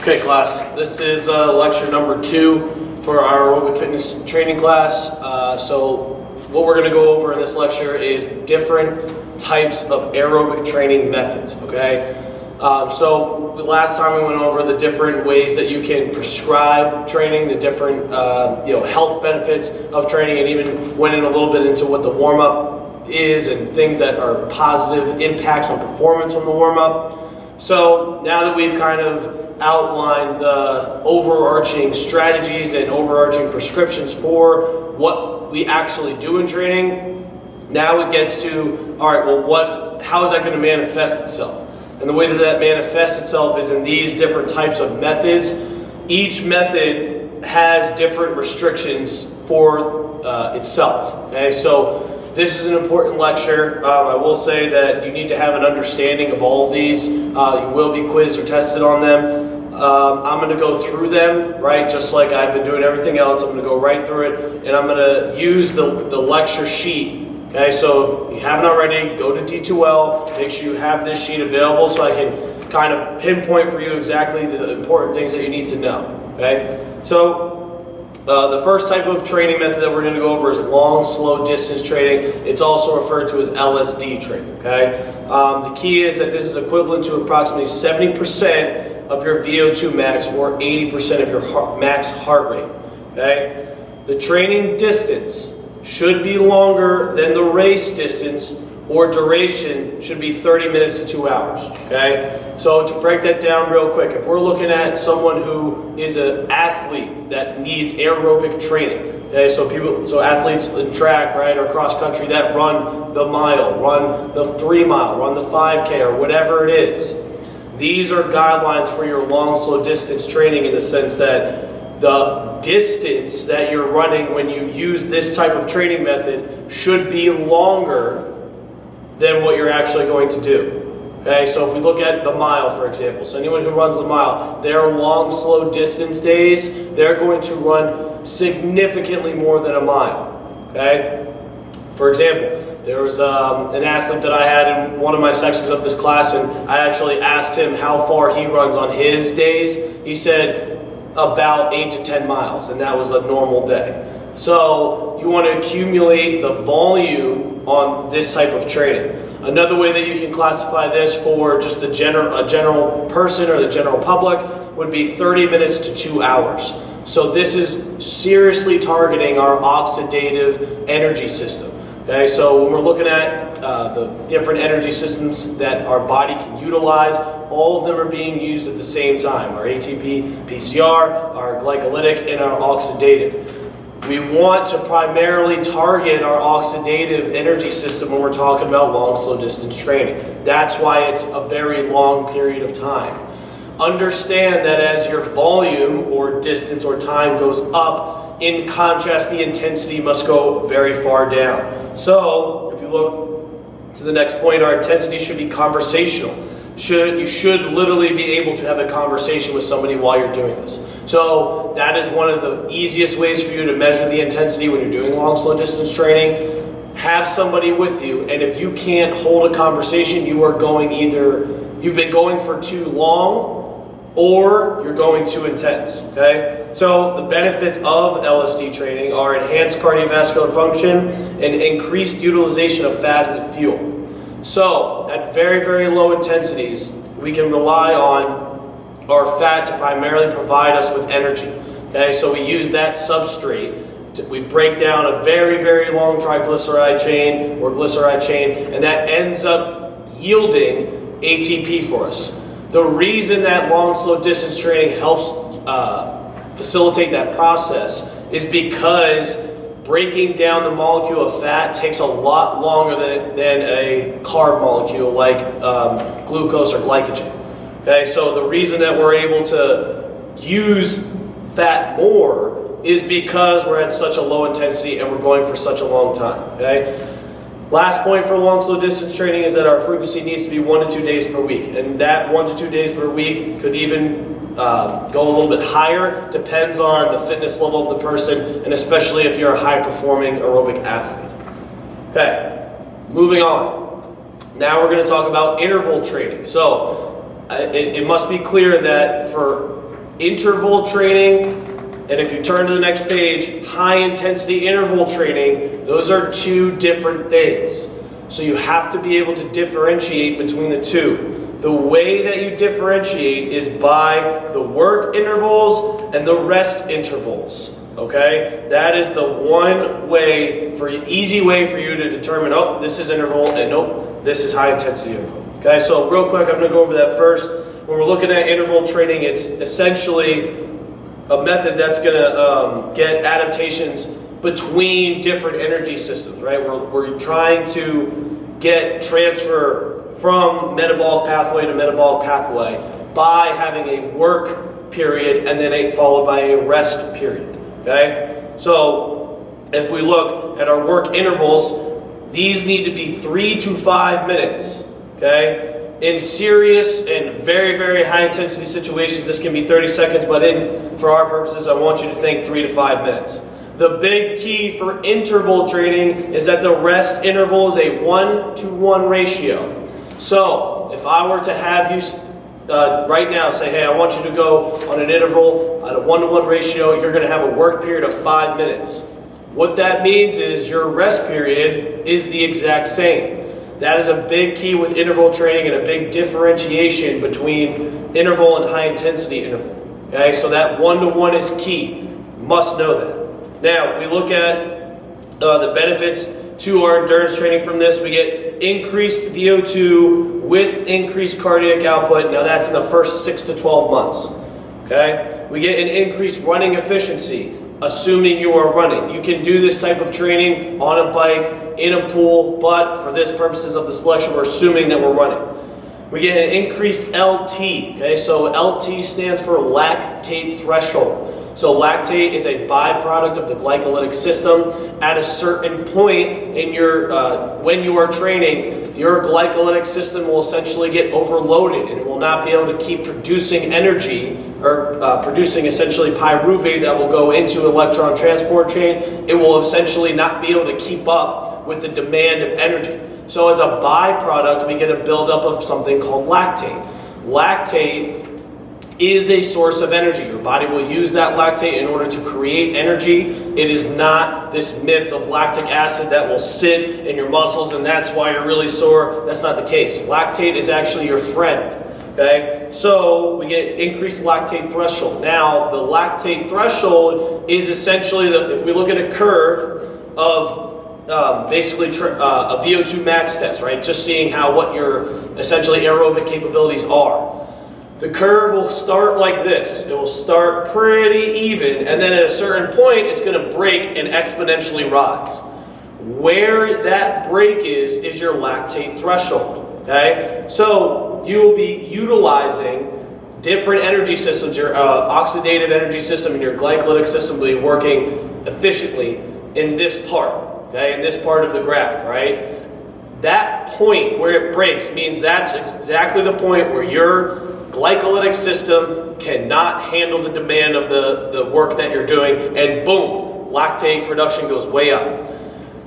Okay, class, this is lecture number 2 for our aerobic fitness training class. So what we're going to go over in this lecture is different types of aerobic training methods, okay? So last time we went over the different ways that you can prescribe training, the different health benefits of training, and even went in a little bit into what the warm-up is and things that are positive impacts on performance from the warm-up. So now that we've kind of outlined the overarching strategies and overarching prescriptions for what we actually do in training, now it gets to, all right, well, how is that going to manifest itself? And the way that that manifests itself is in these different types of methods. Each method has different restrictions for itself. Okay, so this is an important lecture. I will say that you need to have an understanding of all of these. You will be quizzed or tested on them. I'm going to go through them, right, just like I've been doing everything else. I'm going to go right through it, and I'm going to use the lecture sheet. Okay, so if you haven't already, go to D2L, make sure you have this sheet available so I can kind of pinpoint for you exactly the important things that you need to know. Okay, so the first type of training method that we're going to go over is long, slow distance training. It's also referred to as LSD training. Okay, the key is that this is equivalent to approximately 70% of your VO2 max or 80% of your max heart rate. Okay, the training distance should be longer than the race distance, or duration should be 30 minutes to 2 hours. Okay, so to break that down real quick, if we're looking at someone who is an athlete that needs aerobic training, okay, so athletes in track, right, or cross country that run the mile, run the 3 mile, run the 5K, or whatever it is, these are guidelines for your long, slow distance training in the sense that the distance that you're running when you use this type of training method should be longer than what you're actually going to do. Okay, so if we look at the mile, for example, so anyone who runs the mile, their long, slow distance days, they're going to run significantly more than a mile. Okay, for example, there was an athlete that I had in one of my sections of this class, and I actually asked him how far he runs on his days. He said about 8 to 10 miles, and that was a normal day. So you want to accumulate the volume on this type of training. Another way that you can classify this for just a general person or the general public would be 30 minutes to 2 hours. So this is seriously targeting our oxidative energy system. Okay, so when we're looking at the different energy systems that our body can utilize, all of them are being used at the same time. Our ATP, PCR, our glycolytic, and our oxidative. We want to primarily target our oxidative energy system when we're talking about long, slow distance training. That's why it's a very long period of time. Understand that as your volume or distance or time goes up, in contrast, the intensity must go very far down. So, if you look to the next point, our intensity should be conversational. You should literally be able to have a conversation with somebody while you're doing this. So that is one of the easiest ways for you to measure the intensity when you're doing long, slow distance training. Have somebody with you, and if you can't hold a conversation, you are going you've been going for too long, or you're going too intense, okay? So the benefits of LSD training are enhanced cardiovascular function and increased utilization of fat as a fuel. So at very, very low intensities, we can rely on our fat to primarily provide us with energy, okay? So we use that substrate. We break down a very, very long triglyceride chain or glyceride chain, and that ends up yielding ATP for us. The reason that long, slow distance training helps facilitate that process is because breaking down the molecule of fat takes a lot longer than a carb molecule like glucose or glycogen. Okay, so the reason that we're able to use fat more is because we're at such a low intensity and we're going for such a long time. Okay. Last point for long, slow distance training is that our frequency needs to be 1 to 2 days per week. And that 1 to 2 days per week could even go a little bit higher. Depends on the fitness level of the person, and especially if you're a high-performing aerobic athlete. Okay, moving on. Now we're going to talk about interval training. So it must be clear that for interval training, and if you turn to the next page, high intensity interval training, those are two different things. So you have to be able to differentiate between the two. The way that you differentiate is by the work intervals and the rest intervals. Okay? That is the one way, easy way for you to determine, oh, this is interval, and nope, this is high intensity interval. Okay, so real quick, I'm going to go over that first. When we're looking at interval training, it's essentially a method that's going to get adaptations between different energy systems, right? We're trying to get transfer from metabolic pathway to metabolic pathway by having a work period and then followed by a rest period, okay? So if we look at our work intervals, these need to be 3 to 5 minutes, okay? In serious and very, very high intensity situations, this can be 30 seconds, but for our purposes, I want you to think 3 to 5 minutes. The big key for interval training is that the rest interval is a 1-to-1 ratio. So, if I were to have you right now say, hey, I want you to go on an interval at a 1-to-1 ratio, you're going to have a work period of 5 minutes. What that means is your rest period is the exact same. That is a big key with interval training and a big differentiation between interval and high intensity interval. Okay, so that 1-to-1 is key. You must know that. Now, if we look at the benefits to our endurance training from this, we get increased VO2 with increased cardiac output. Now that's in the first 6 to 12 months. Okay? We get an increased running efficiency, assuming you are running. You can do this type of training on a bike, in a pool, but for this purposes of this lecture, we're assuming that we're running. We get an increased LT. Okay? So LT stands for lactate threshold. So lactate is a byproduct of the glycolytic system. At a certain point in your, when you are training, your glycolytic system will essentially get overloaded and it will not be able to keep producing energy or producing essentially pyruvate that will go into electron transport chain. It will essentially not be able to keep up with the demand of energy. So as a byproduct, we get a buildup of something called lactate. Lactate is a source of energy. Your body will use that lactate in order to create energy. It is not this myth of lactic acid that will sit in your muscles and that's why you're really sore. That's not the case. Lactate is actually your friend. Okay? So we get increased lactate threshold. Now, the lactate threshold is essentially, if we look at a curve of basically a VO2 max test, right? Just seeing what your essentially aerobic capabilities are. The curve will start like this. It will start pretty even, and then at a certain point, it's going to break and exponentially rise. Where that break is your lactate threshold. Okay? So you will be utilizing different energy systems. Your oxidative energy system and your glycolytic system will be working efficiently in this part. Okay? In this part of the graph, right? That point where it breaks means that's exactly the point where your glycolytic system cannot handle the demand of the work that you're doing, and boom, lactate production goes way up.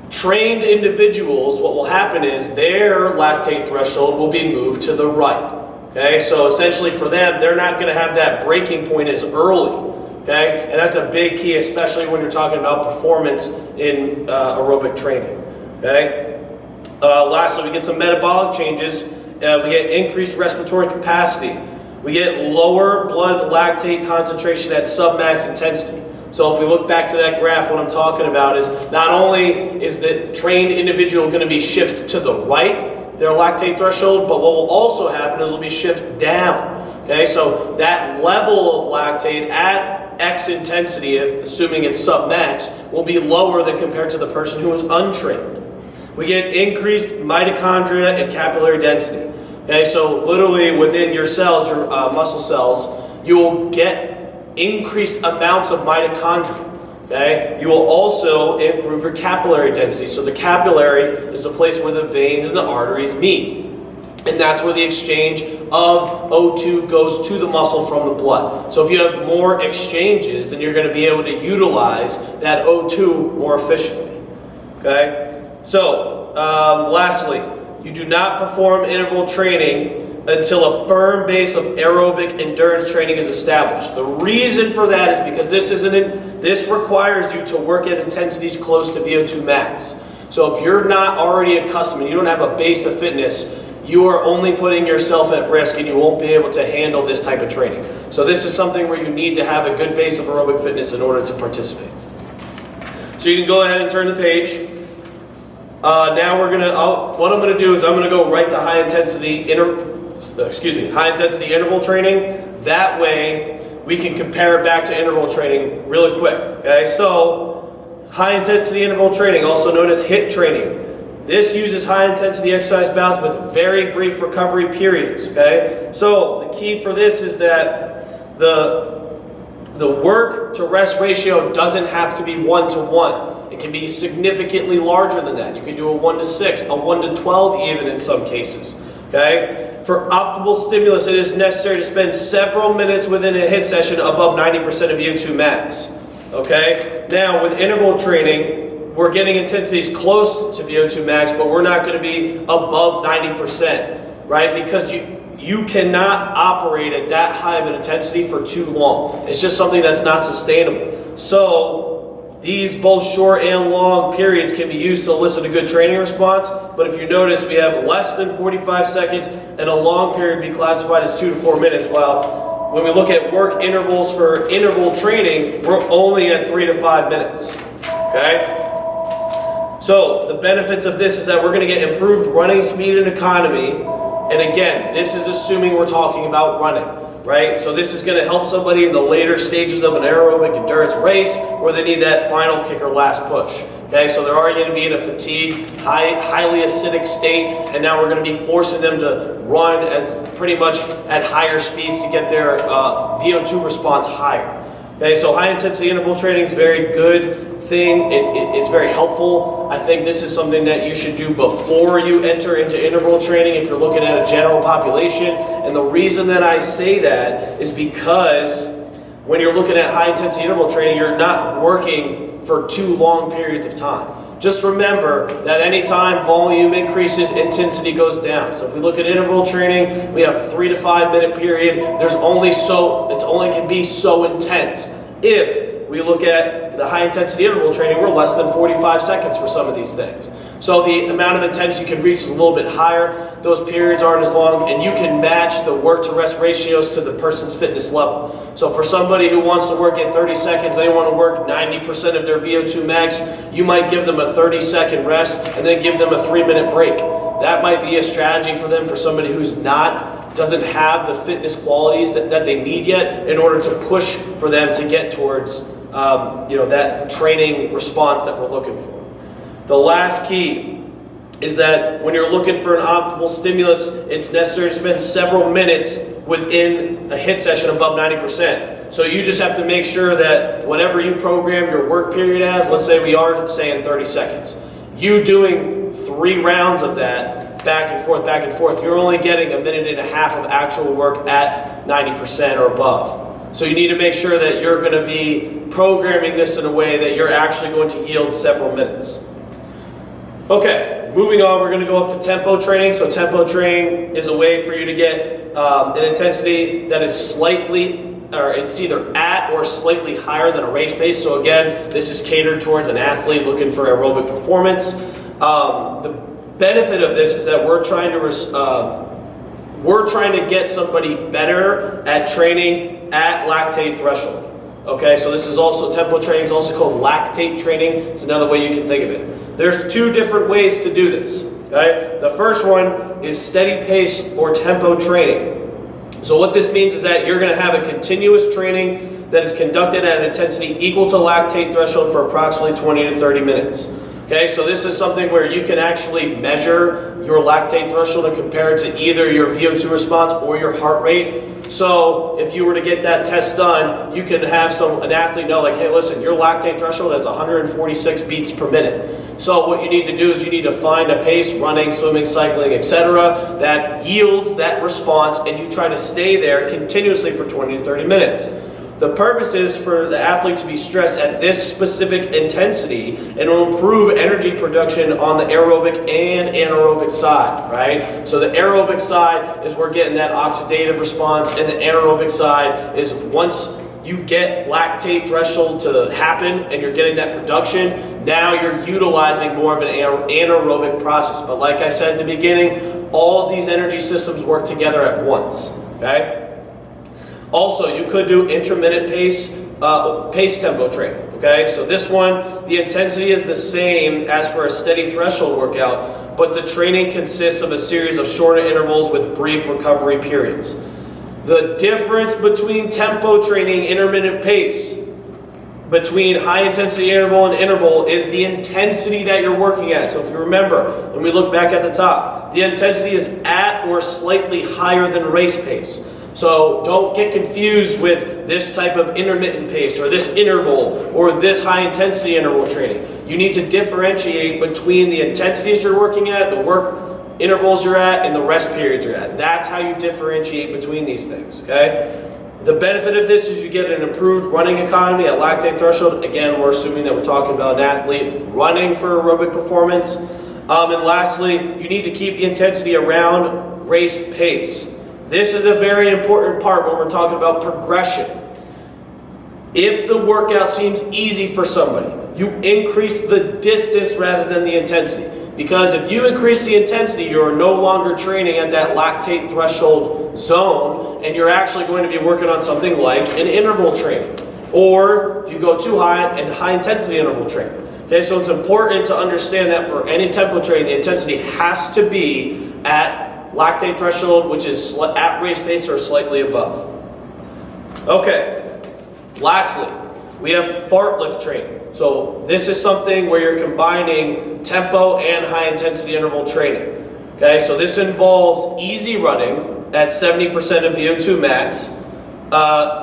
Trained individuals, what will happen is their lactate threshold will be moved to the right. Okay, so essentially for them, they're not going to have that breaking point as early. Okay, and that's a big key, especially when you're talking about performance in aerobic training. Okay, lastly, we get some metabolic changes. We get increased respiratory capacity. We get lower blood lactate concentration at submax intensity. So if we look back to that graph, what I'm talking about is not only is the trained individual going to be shifted to the right, their lactate threshold, but what will also happen is it'll be shifted down. Okay, so that level of lactate at X intensity, assuming it's submax, will be lower than compared to the person who is untrained. We get increased mitochondria and capillary density. Okay, so literally within your cells, your muscle cells, you will get increased amounts of mitochondria. Okay, you will also improve your capillary density. So the capillary is the place where the veins and the arteries meet. And that's where the exchange of O2 goes to the muscle from the blood. So if you have more exchanges, then you're going to be able to utilize that O2 more efficiently. Okay, so lastly, you do not perform interval training until a firm base of aerobic endurance training is established. The reason for that is because this requires you to work at intensities close to VO2 max. So if you're not already accustomed, you don't have a base of fitness, you are only putting yourself at risk and you won't be able to handle this type of training. So this is something where you need to have a good base of aerobic fitness in order to participate. So you can go ahead and turn the page. Now what I'm going to do is I'm going to go right to high intensity interval training. That way we can compare it back to interval training really quick. Okay, so high intensity interval training, also known as HIIT training. This uses high intensity exercise bouts with very brief recovery periods. Okay, so the key for this is that the work to rest ratio doesn't have to be 1-to-1. It can be significantly larger than that. You can do a 1-to-6, a 1-to-12 even in some cases. Okay? For optimal stimulus, it is necessary to spend several minutes within a HIIT session above 90% of VO2 max. Okay? Now, with interval training, we're getting intensities close to VO2 max, but we're not going to be above 90%, right? Because you cannot operate at that high of an intensity for too long. It's just something that's not sustainable. So these both short and long periods can be used to elicit a good training response, but if you notice, we have less than 45 seconds and a long period be classified as 2 to 4 minutes, while when we look at work intervals for interval training, we're only at 3 to 5 minutes. Okay? So the benefits of this is that we're going to get improved running speed and economy. And again, this is assuming we're talking about running, right? So this is going to help somebody in the later stages of an aerobic endurance race where they need that final kick or last push. Okay, so they're already going to be in a fatigued, highly acidic state, and now we're going to be forcing them to run as pretty much at higher speeds to get their VO2 response higher. Okay, so high intensity interval training is a very good thing. It's very helpful. I think this is something that you should do before you enter into interval training if you're looking at a general population. And the reason that I say that is because when you're looking at high intensity interval training, you're not working for too long periods of time. Just remember that anytime volume increases, intensity goes down. So if we look at interval training, we have a 3 to 5 minute period. It only can be so intense. If we look at the high intensity interval training, we're less than 45 seconds for some of these things. So the amount of intensity you can reach is a little bit higher. Those periods aren't as long, and you can match the work to rest ratios to the person's fitness level. So for somebody who wants to work in 30 seconds, they want to work 90% of their VO2 max, you might give them a 30-second rest and then give them a 3-minute break. That might be a strategy for them for somebody who's doesn't have the fitness qualities that they need yet in order to push for them to get towards that training response that we're looking for. The last key is that when you're looking for an optimal stimulus, it's necessary to spend several minutes within a HIIT session above 90%. So you just have to make sure that whatever you program your work period as, let's say we are saying 30 seconds, you doing 3 rounds of that back and forth, you're only getting 1.5 minutes of actual work at 90% or above. So you need to make sure that you're going to be programming this in a way that you're actually going to yield several minutes. Okay, moving on, we're going to go up to tempo training. So tempo training is a way for you to get an intensity that is it's either at or slightly higher than a race pace. So again, this is catered towards an athlete looking for aerobic performance. The benefit of this is that we're trying to get somebody better at training at lactate threshold. Okay, so this is also, tempo training is also called lactate training. It's another way you can think of it. There's 2 different ways to do this. Okay, the first one is steady pace or tempo training. So what this means is that you're going to have a continuous training that is conducted at an intensity equal to lactate threshold for approximately 20 to 30 minutes. Okay, so this is something where you can actually measure your lactate threshold and compare it to either your VO2 response or your heart rate. So if you were to get that test done, you can have an athlete know, like, hey, listen, your lactate threshold is 146 beats per minute. So what you need to do is you need to find a pace, running, swimming, cycling, etc., that yields that response, and you try to stay there continuously for 20 to 30 minutes. The purpose is for the athlete to be stressed at this specific intensity and will improve energy production on the aerobic and anaerobic side, right? So the aerobic side is we're getting that oxidative response, and the anaerobic side is once you get lactate threshold to happen and you're getting that production, now you're utilizing more of an anaerobic process. But like I said at the beginning, all of these energy systems work together at once, okay? Also, you could do intermittent pace tempo training, okay? So this one, the intensity is the same as for a steady threshold workout, but the training consists of a series of shorter intervals with brief recovery periods. The difference between tempo training, intermittent pace, between high intensity interval and interval is the intensity that you're working at. So if you remember, when we look back at the top, the intensity is at or slightly higher than race pace. So don't get confused with this type of intermittent pace or this interval or this high intensity interval training. You need to differentiate between the intensities you're working at, the work intervals you're at, and the rest periods you're at. That's how you differentiate between these things, okay? The benefit of this is you get an improved running economy at lactate threshold. Again, we're assuming that we're talking about an athlete running for aerobic performance. And lastly, you need to keep the intensity around race pace. This is a very important part when we're talking about progression. If the workout seems easy for somebody, you increase the distance rather than the intensity. Because if you increase the intensity, you're no longer training at that lactate threshold zone, and you're actually going to be working on something like an interval training. Or if you go too high, and high intensity interval training. Okay, so it's important to understand that for any tempo training, the intensity has to be at lactate threshold, which is at race pace or slightly above. Okay, lastly, we have fartlek training. So this is something where you're combining tempo and high intensity interval training. Okay, so this involves easy running at 70% of VO2 max,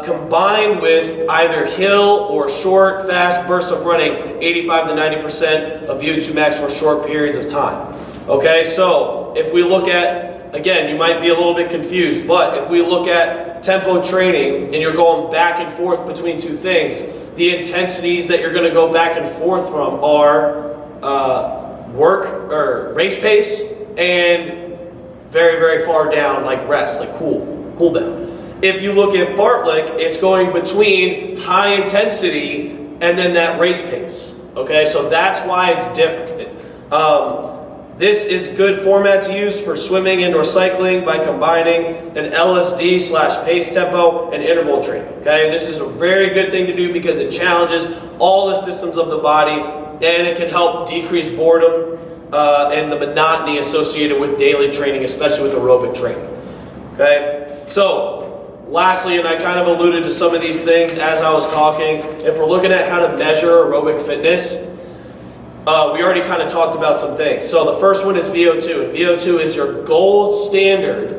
combined with either hill or short, fast bursts of running, 85 to 90% of VO2 max for short periods of time. Okay, so if we look at, again, you might be a little bit confused, but if we look at tempo training and you're going back and forth between two things, the intensities that you're going to go back and forth from are work or race pace and very, very far down, like rest, like cool down. If you look at fartlek, it's going between high intensity and then that race pace. Okay, so that's why it's different. This is good format to use for swimming and or cycling by combining an LSD/pace tempo and interval training. Okay, this is a very good thing to do because it challenges all the systems of the body, and it can help decrease boredom and the monotony associated with daily training, especially with aerobic training. Okay, so lastly, and I kind of alluded to some of these things as I was talking, if we're looking at how to measure aerobic fitness, we already kind of talked about some things. So the first one is VO2. And VO2 is your gold standard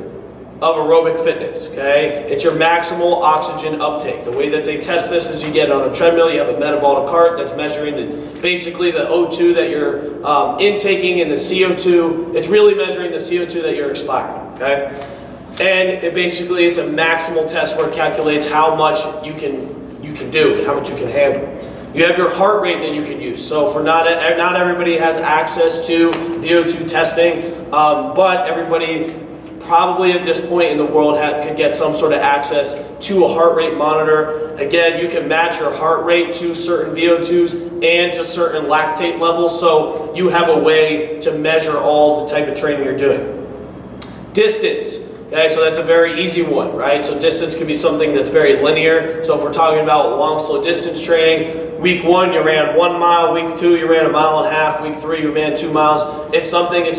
of aerobic fitness, okay? It's your maximal oxygen uptake. The way that they test this is you get on a treadmill, you have a metabolic cart that's measuring basically the O2 that you're intaking and the CO2. It's really measuring the CO2 that you're expiring, okay? And it's a maximal test where it calculates how much you can do, how much you can handle. You have your heart rate that you can use. So for not everybody has access to VO2 testing, but everybody probably at this point in the world could get some sort of access to a heart rate monitor. Again, you can match your heart rate to certain VO2s and to certain lactate levels, so you have a way to measure all the type of training you're doing. Distance. Okay, so that's a very easy one, right? So distance can be something that's very linear. So if we're talking about long, slow distance training, week 1 you ran 1 mile, week 2 you ran 1.5 miles, week 3 you ran 2 miles. It's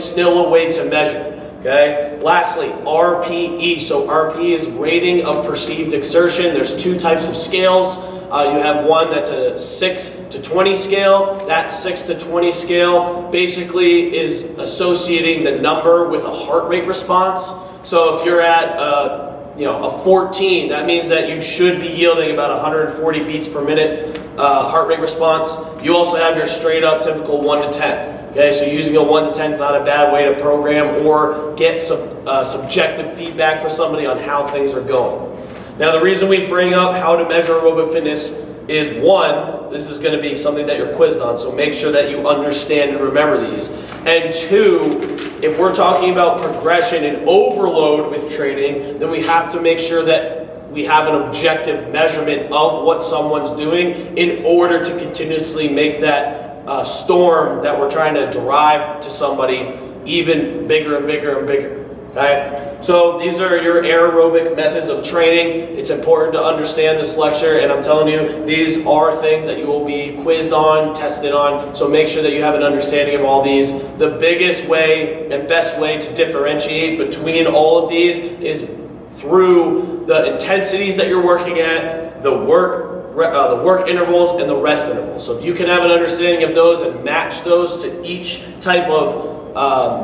still a way to measure. Okay. Lastly, RPE. So RPE is rating of perceived exertion. There's 2 types of scales. You have one that's a 6 to 20 scale. That 6 to 20 scale basically is associating the number with a heart rate response. So if you're at a 14, that means that you should be yielding about 140 beats per minute heart rate response. You also have your straight up typical 1 to 10. Okay, so using a 1 to 10 is not a bad way to program or get some subjective feedback for somebody on how things are going. Now the reason we bring up how to measure aerobic fitness is one, this is going to be something that you're quizzed on, so make sure that you understand and remember these. And two, if we're talking about progression and overload with training, then we have to make sure that we have an objective measurement of what someone's doing in order to continuously make that storm that we're trying to drive to somebody even bigger and bigger and bigger. Okay? So these are your aerobic methods of training. It's important to understand this lecture, and I'm telling you, these are things that you will be quizzed on, tested on, so make sure that you have an understanding of all these. The biggest way and best way to differentiate between all of these is through the intensities that you're working at, the work intervals, and the rest intervals. So if you can have an understanding of those and match those to each type of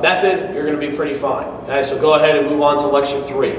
method, you're going to be pretty fine. Okay, so go ahead and move on to lecture 3.